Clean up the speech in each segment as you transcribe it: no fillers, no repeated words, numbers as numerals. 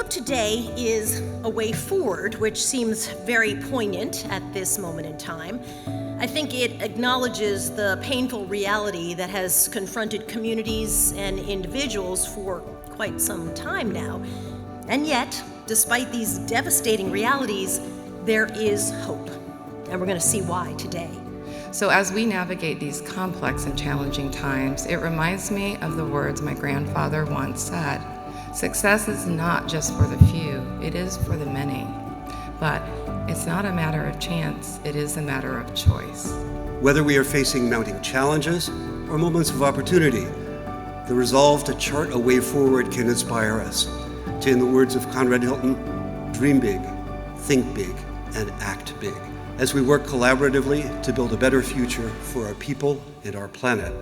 of today is a way forward, which seems very poignant at this moment in time. I think it acknowledges the painful reality that has confronted communities and individuals for quite some time now. And yet, despite these devastating realities, there is hope. And we're going to see why today. So as we navigate these complex and challenging times, it reminds me of the words my grandfather once said. Success is not just for the few, it is for the many. But it's not a matter of chance, it is a matter of choice. Whether we are facing mounting challenges or moments of opportunity, the resolve to chart a way forward can inspire us to, in the words of Conrad Hilton, dream big, think big, and act big, as we work collaboratively to build a better future for our people and our planet.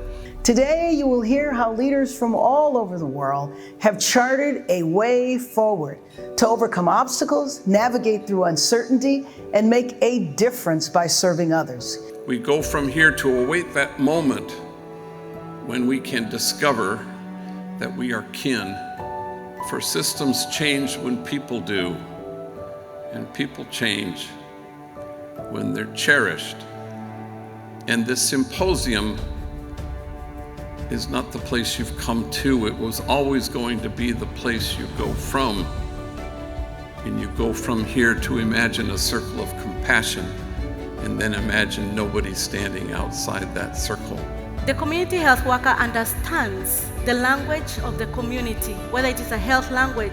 Today, you will hear how leaders from all over the world have charted a way forward to overcome obstacles, navigate through uncertainty, and make a difference by serving others. We go from here to await that moment when we can discover that we are kin. For systems change when people do, and people change when they're cherished. And this symposium is not the place you've come to. It was always going to be the place you go from. And you go from here to imagine a circle of compassion, and then imagine nobody standing outside that circle. The community health worker understands the language of the community, whether it is a health language,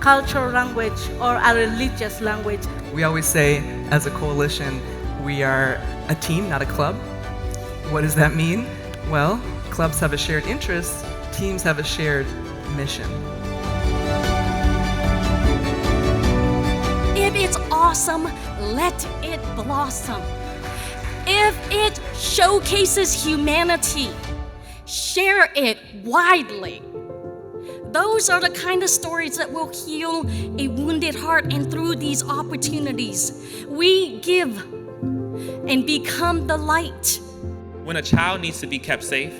cultural language, or a religious language. We always say, as a coalition, we are a team, not a club. What does that mean? Well, clubs have a shared interest, teams have a shared mission. If it's awesome, let it blossom. If it showcases humanity, share it widely. Those are the kind of stories that will heal a wounded heart, and through these opportunities, we give and become the light. When a child needs to be kept safe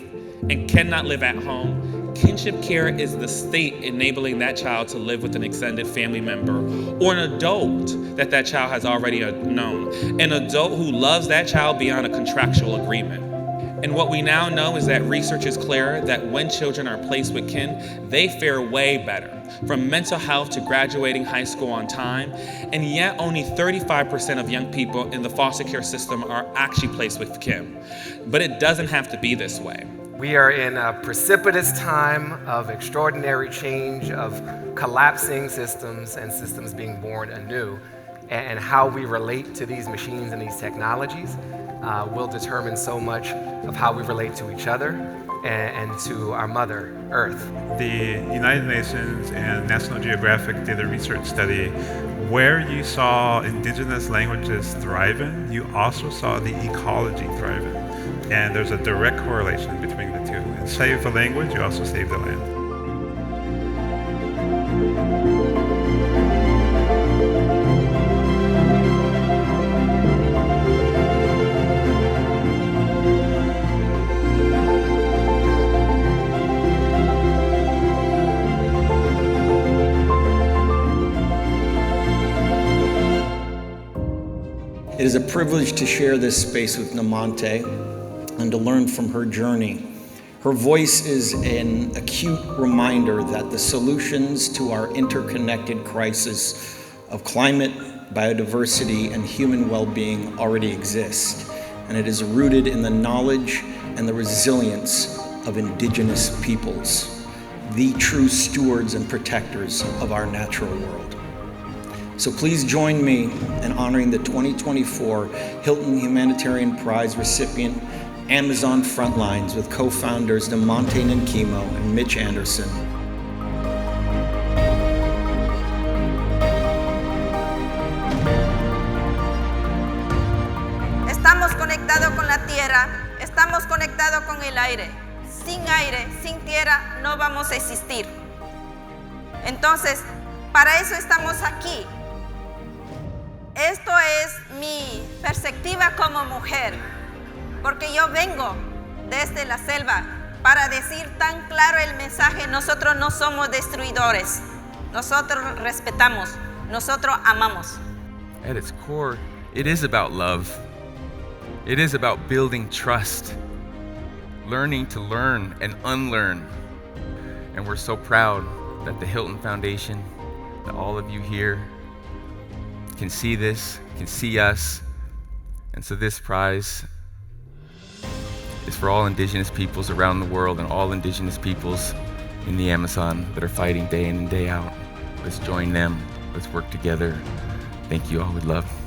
and cannot live at home, kinship care is the state enabling that child to live with an extended family member or an adult that that child has already known, an adult who loves that child beyond a contractual agreement. And what we now know is that research is clear that when children are placed with kin, they fare way better, from mental health to graduating high school on time, and yet only 35% of young people in the foster care system are actually placed with kin. But it doesn't have to be this way. We are in a precipitous time of extraordinary change, of collapsing systems and systems being born anew. And how we relate to these machines and these technologies will determine so much of how we relate to each other and to our mother, Earth. The United Nations and National Geographic did a research study where you saw indigenous languages thriving, you also saw the ecology thriving. And there's a direct correlation between the two. And save the language, you also save the land. It is a privilege to share this space with Namante and to learn from her journey. Her voice is an acute reminder that the solutions to our interconnected crisis of climate, biodiversity, and human well-being already exist, and it is rooted in the knowledge and the resilience of indigenous peoples, the true stewards and protectors of our natural world. So please join me in honoring the 2024 Hilton Humanitarian Prize recipient, Amazon Frontlines, with co-founders Namante Nkimo and Mitch Anderson. Estamos conectados con la tierra, estamos conectados con el aire. Sin aire, sin tierra, no vamos a existir. Entonces, para eso estamos aquí. Esto es mi perspectiva como mujer, porque yo vengo desde la selva para decir tan claro el mensaje: nosotros no somos destruidores, nosotros respetamos, nosotros amamos. At its core, it is about love. It is about building trust, learning to learn and unlearn. And we're so proud that the Hilton Foundation, that all of you here can see this, can see us. And so this prize is for all Indigenous peoples around the world and all Indigenous peoples in the Amazon that are fighting day in and day out. Let's join them. Let's work together. Thank you all with love.